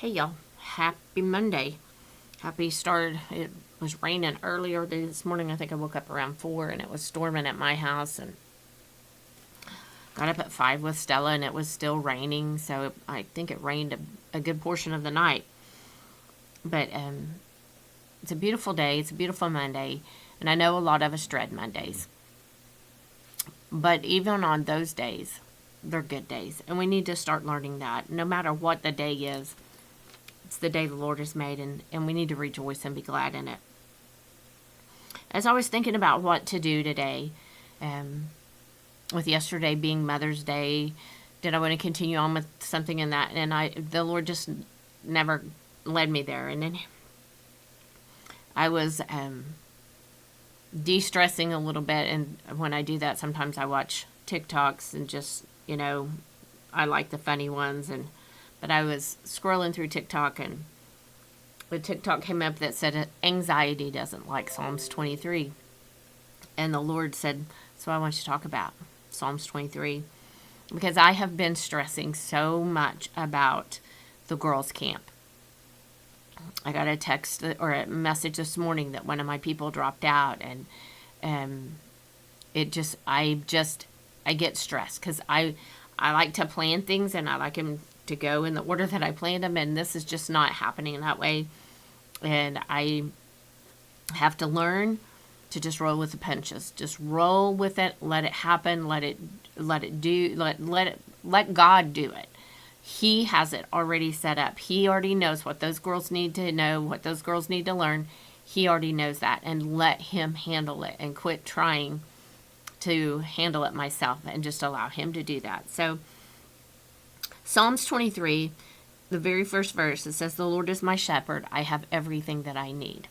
Hey y'all, happy Monday. Happy start. It was raining earlier this morning. I think I woke up around 4 and it was storming at my house, and got up at 5 with Stella and it was still raining. So I think it rained a good portion of the night. But it's a beautiful day. It's a beautiful Monday. And I know a lot of us dread Mondays. But even on those days, they're good days. And we need to start learning that. No matter what the day is, it's the day the Lord has made, and we need to rejoice and be glad in it. As I was thinking about what to do today, with yesterday being Mother's Day, did I want to continue on with something in that? And the Lord just never led me there. And then I was de-stressing a little bit, and when I do that, sometimes I watch TikToks and just, I like the funny ones, but I was scrolling through TikTok, and the TikTok came up that said anxiety doesn't like Psalms 23. And the Lord said, so I want you to talk about Psalms 23, because I have been stressing so much about the girls' camp. I got a text or a message this morning that one of my people dropped out, and I get stressed because I like to plan things, and I like them to go in the order that I planned them, and this is just not happening that way. And I have to learn to just roll with the punches. Just roll with it, let it happen, let God do it. He has it already set up. He already knows what those girls need to know, what those girls need to learn. He already knows that, and let him handle it, and quit trying to handle it myself, and just allow him to do that. So Psalms 23, the very first verse, it says, the Lord is my shepherd. I have everything that I need.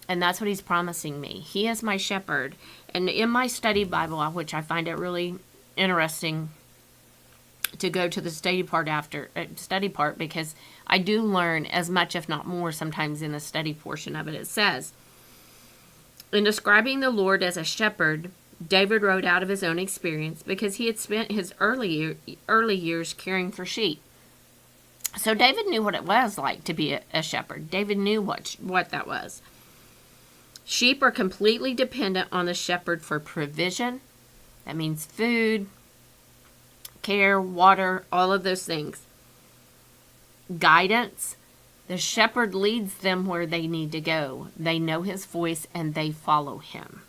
And that's what he's promising me. He is my shepherd. And in my study Bible, which I find it really interesting to go to the study part, because I do learn as much, if not more, sometimes in the study portion of it. It says, in describing the Lord as a shepherd, David wrote out of his own experience, because he had spent his early years caring for sheep. So David knew what it was like to be a shepherd. David knew what that was. Sheep are completely dependent on the shepherd for provision. That means food, care, water, all of those things. Guidance. The shepherd leads them where they need to go. They know his voice and they follow him.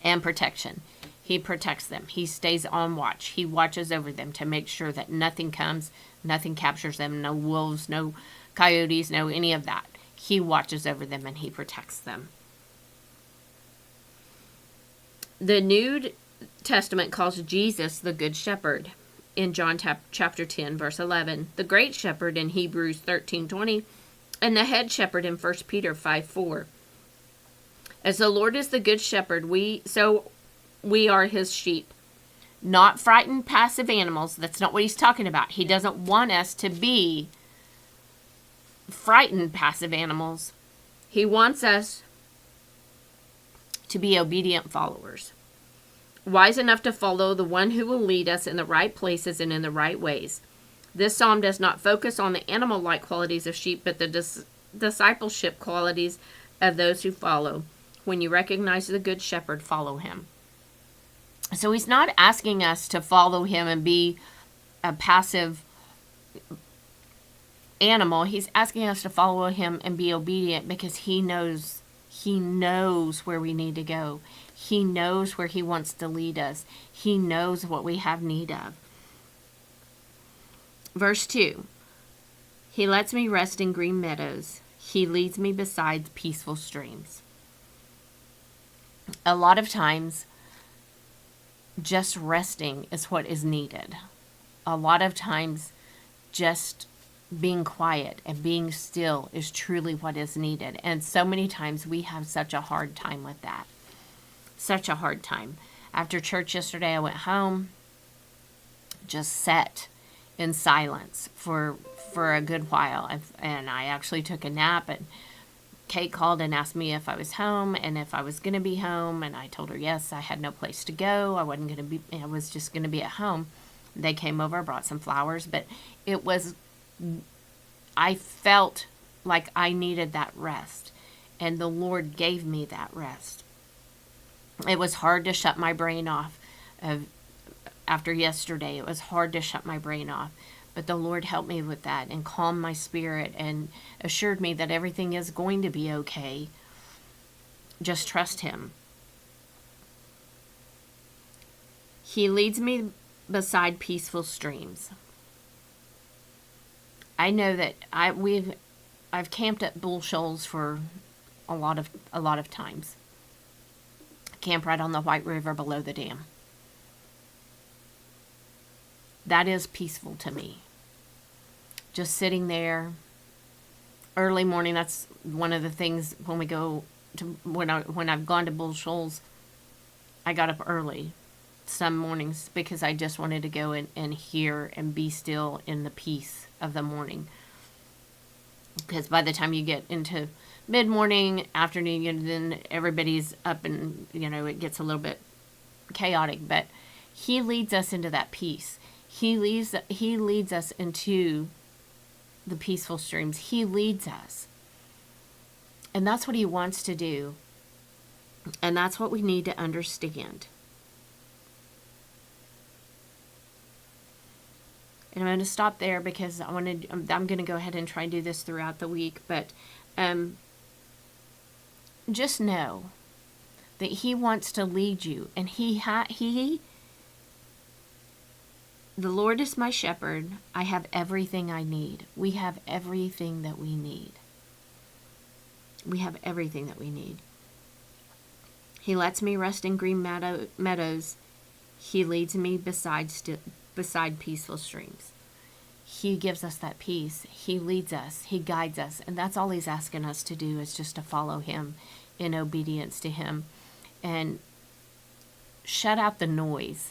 And protection. He protects them. He stays on watch. He watches over them to make sure that nothing comes, nothing captures them, no wolves, no coyotes, no any of that. He watches over them and he protects them. The New Testament calls Jesus the Good Shepherd in John chapter 10, verse 11. The Great Shepherd in Hebrews 13:20, and the Head Shepherd in 1 Peter 5:4. As the Lord is the Good Shepherd, we are his sheep. Not frightened, passive animals. That's not what he's talking about. He doesn't want us to be frightened, passive animals. He wants us to be obedient followers. Wise enough to follow the one who will lead us in the right places and in the right ways. This psalm does not focus on the animal-like qualities of sheep, but the discipleship qualities of those who follow. When you recognize the Good Shepherd, follow him. So he's not asking us to follow him and be a passive animal. He's asking us to follow him and be obedient, because he knows where we need to go. He knows where he wants to lead us. He knows what we have need of. Verse 2. He lets me rest in green meadows. He leads me beside peaceful streams. A lot of times, just resting is what is needed. A lot of times, just being quiet and being still is truly what is needed. And so many times we have such a hard time with that. Such a hard time. After church yesterday, I went home, just sat in silence for a good while. And I actually took a nap, and Kate called and asked me if I was home and if I was going to be home. And I told her, yes, I had no place to go. I was just going to be at home. They came over, brought some flowers, but it was I felt like I needed that rest, and the Lord gave me that rest. It was hard to shut my brain off after yesterday. It was hard to shut my brain off. But the Lord helped me with that and calmed my spirit and assured me that everything is going to be okay. Just trust Him. He leads me beside peaceful streams. I know that I've camped at Bull Shoals for a lot of times. Camp right on the White River below the dam. That is peaceful to me. Just sitting there early morning. That's one of the things when we go to when I've gone to Bull Shoals. I got up early some mornings because I just wanted to go and hear and be still in the peace of the morning. Because by the time you get into mid-morning, afternoon, then everybody's up and, it gets a little bit chaotic. But He leads us into that peace. He leads us into the peaceful streams. He leads us. And that's what He wants to do. And that's what we need to understand. And I'm going to stop there because I'm going to go ahead and try and do this throughout the week. But just know that He wants to lead you. And the Lord is my shepherd. I have everything I need. We have everything that we need. We have everything that we need. He lets me rest in green meadows. He leads me beside peaceful streams. He gives us that peace. He leads us. He guides us. And that's all He's asking us to do, is just to follow Him in obedience to Him. And shut out the noise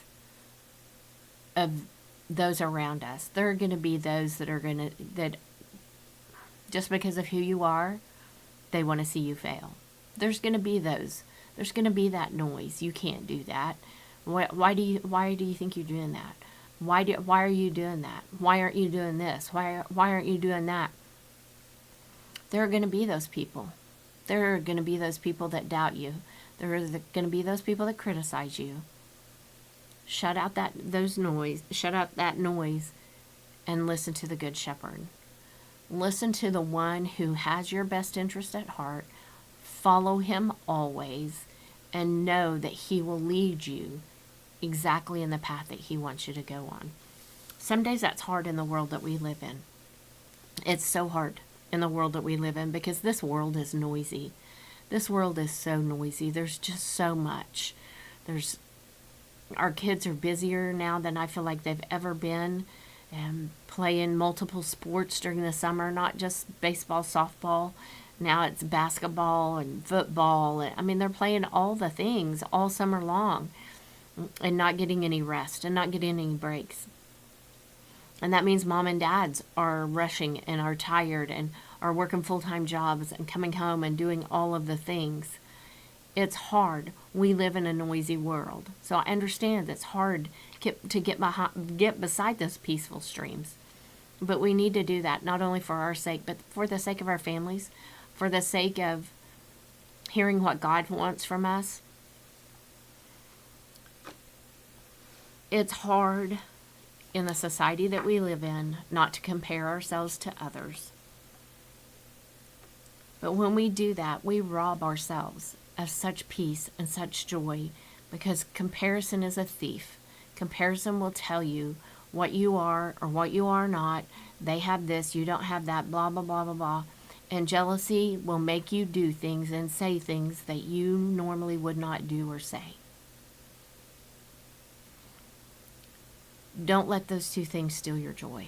of those around us. There are going to be those that just because of who you are, they want to see you fail. There's going to be those. There's going to be that noise. You can't do that. Why do you think you're doing that? Why are you doing that? Why aren't you doing this? Why aren't you doing that? There are going to be those people. There are going to be those people that doubt you. There are going to be those people that criticize you. Shut out that noise and listen to the Good Shepherd. Listen to the one who has your best interest at heart. Follow Him always and know that He will lead you exactly in the path that He wants you to go on. Some days that's hard in the world that we live in. It's so hard in the world that we live in because this world is noisy. This world is so noisy. There's just so much. Our kids are busier now than I feel like they've ever been, and playing multiple sports during the summer, not just baseball, softball. Now it's basketball and football. They're playing all the things all summer long and not getting any rest and not getting any breaks. And that means mom and dads are rushing and are tired and are working full-time jobs and coming home and doing all of the things. It's hard. We live in a noisy world. So I understand it's hard to get beside those peaceful streams. But we need to do that, not only for our sake, but for the sake of our families, for the sake of hearing what God wants from us. It's hard in the society that we live in not to compare ourselves to others. But when we do that, we rob ourselves of such peace and such joy, because comparison is a thief. Comparison will tell you what you are or what you are not. They have this, you don't have that, blah, blah, blah, blah, blah. And jealousy will make you do things and say things that you normally would not do or say. Don't let those two things steal your joy.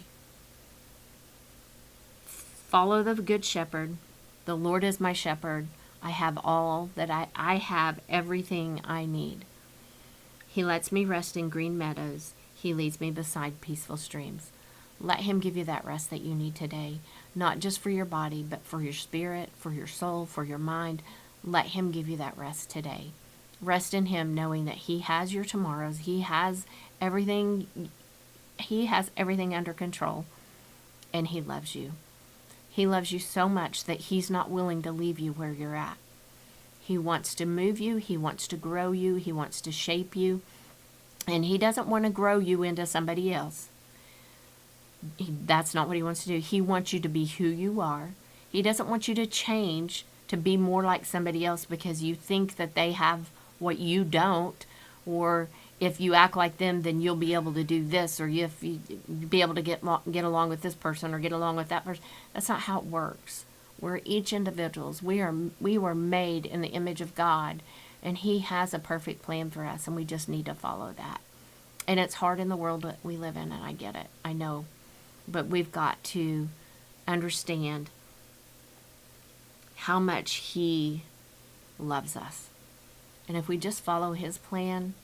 Follow the Good Shepherd. The Lord is my shepherd. I have all that I have everything I need. He lets me rest in green meadows. He leads me beside peaceful streams. Let Him give you that rest that you need today, not just for your body, but for your spirit, for your soul, for your mind. Let Him give you that rest today. Rest in Him, knowing that He has your tomorrows. He has everything under control. and he loves you. He loves you so much that he's not willing to leave you where you're at. He wants to move you. He wants to grow you. He wants to shape you. And he doesn't want to grow you into somebody else. That's not what he wants to do. He wants you to be who you are. He doesn't want you to change to be more like somebody else because you think that they have what you don't, or if you act like them, then you'll be able to do this, or if you be able to get along with this person or get along with that person. That's not how it works. We're each individuals. We were made in the image of God, and he has a perfect plan for us, and we just need to follow that. And it's hard in the world that we live in, and I get it. I know. But we've got to understand how much he loves us. And if we just follow his plan,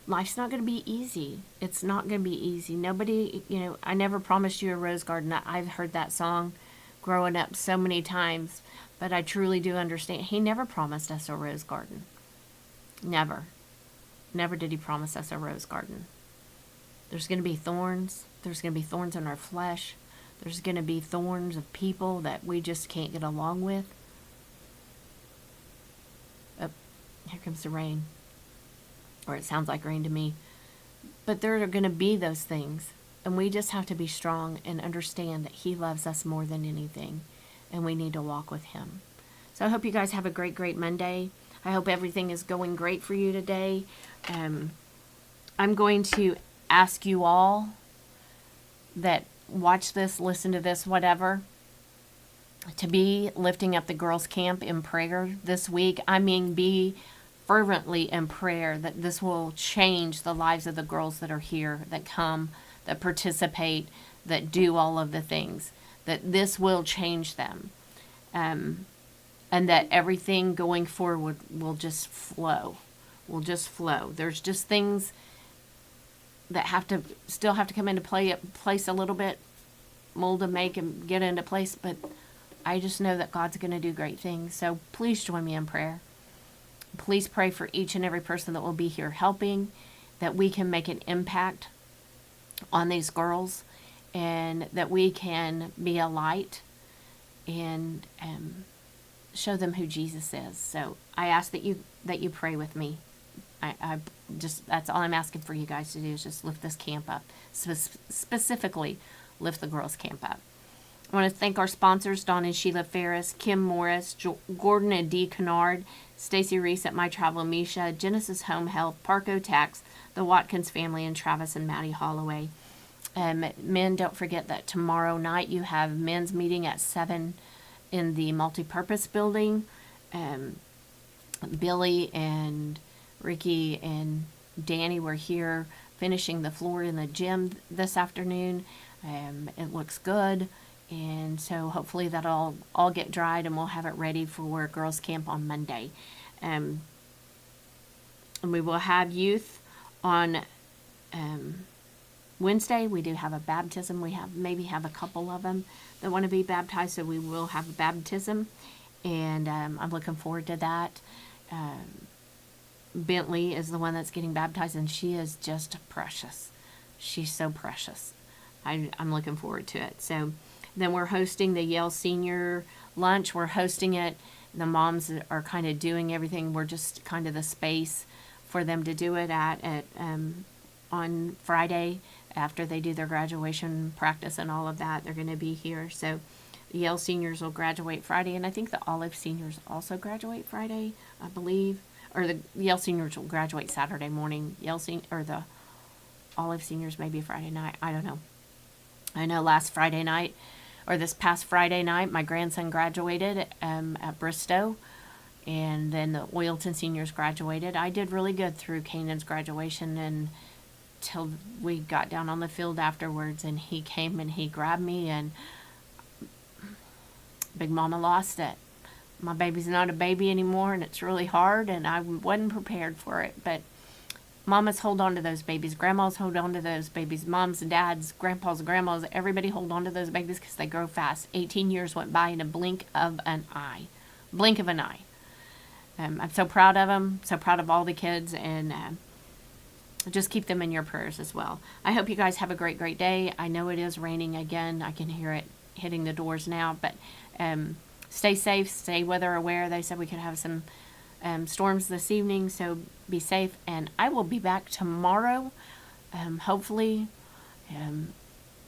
life's not going to be easy. It's not going to be easy. Nobody, I never promised you a rose garden. I've heard that song growing up so many times, but I truly do understand. He never promised us a rose garden. Never. Never did he promise us a rose garden. There's going to be thorns. There's going to be thorns in our flesh. There's going to be thorns of people that we just can't get along with. Oh, here comes the rain. Or it sounds like rain to me. But there are going to be those things. And we just have to be strong and understand that he loves us more than anything. And we need to walk with him. So I hope you guys have a great, great Monday. I hope everything is going great for you today. I'm going to ask you all that watch this, listen to this, whatever, to be lifting up the girls' camp in prayer this week. I mean, be fervently in prayer that this will change the lives of the girls that are here, that come, that participate, that do all of the things, that this will change them. And that everything going forward will just flow. There's just things that still have to come into place a little bit, mold and make and get into place, but I just know that God's going to do great things. So please join me in prayer. Please pray for each and every person that will be here helping, that we can make an impact on these girls, and that we can be a light and show them who Jesus is. So I ask that you pray with me. I just, that's all I'm asking for you guys to do, is just lift this camp up. Specifically, lift the girls' camp up. I want to thank our sponsors, Dawn and Sheila Ferris, Kim Morris, Gordon and Dee Kennard, Stacy Reese at My Travel Misha, Genesis Home Health, Parco Tax, the Watkins family, and Travis and Maddie Holloway. Men, don't forget that tomorrow night you have men's meeting at 7 in the multipurpose building. Billy and Ricky and Danny were here finishing the floor in the gym this afternoon. It looks good, and so hopefully that'll all get dried and we'll have it ready for girls camp on Monday. And we will have youth on Wednesday. We do have a baptism. We maybe have a couple of them that want to be baptized, so we will have a baptism, and I'm looking forward to that. Bentley is the one that's getting baptized, and she is just precious. She's so precious. I'm looking forward to it. So then we're hosting the Yale Senior Lunch. We're hosting it. The moms are kind of doing everything. We're just kind of the space for them to do it at on Friday after they do their graduation practice and all of that. They're going to be here. So the Yale seniors will graduate Friday, and I think the Olive seniors also graduate Friday, I believe. Or the Yale seniors will graduate Saturday morning. Or the Olive seniors maybe Friday night. I don't know. I know this past Friday night, my grandson graduated at Bristow, and then the Oilton seniors graduated. I did really good through Canaan's graduation until we got down on the field afterwards, and he came and he grabbed me, and Big Mama lost it. My baby's not a baby anymore, and it's really hard, and I wasn't prepared for it. But mamas hold on to those babies. Grandmas hold on to those babies. Moms and dads, grandpas and grandmas, everybody hold on to those babies because they grow fast. 18 years went by in a blink of an eye. Blink of an eye. I'm so proud of them, so proud of all the kids, and just keep them in your prayers as well. I hope you guys have a great, great day. I know it is raining again. I can hear it hitting the doors now, but stay safe, stay weather aware. They said we could have some storms this evening, so be safe. And I will be back tomorrow, hopefully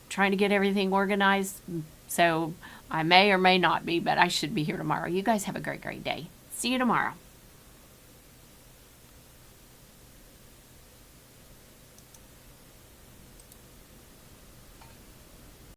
trying to get everything organized. So I may or may not be, but I should be here tomorrow. You guys have a great, great day. See you tomorrow.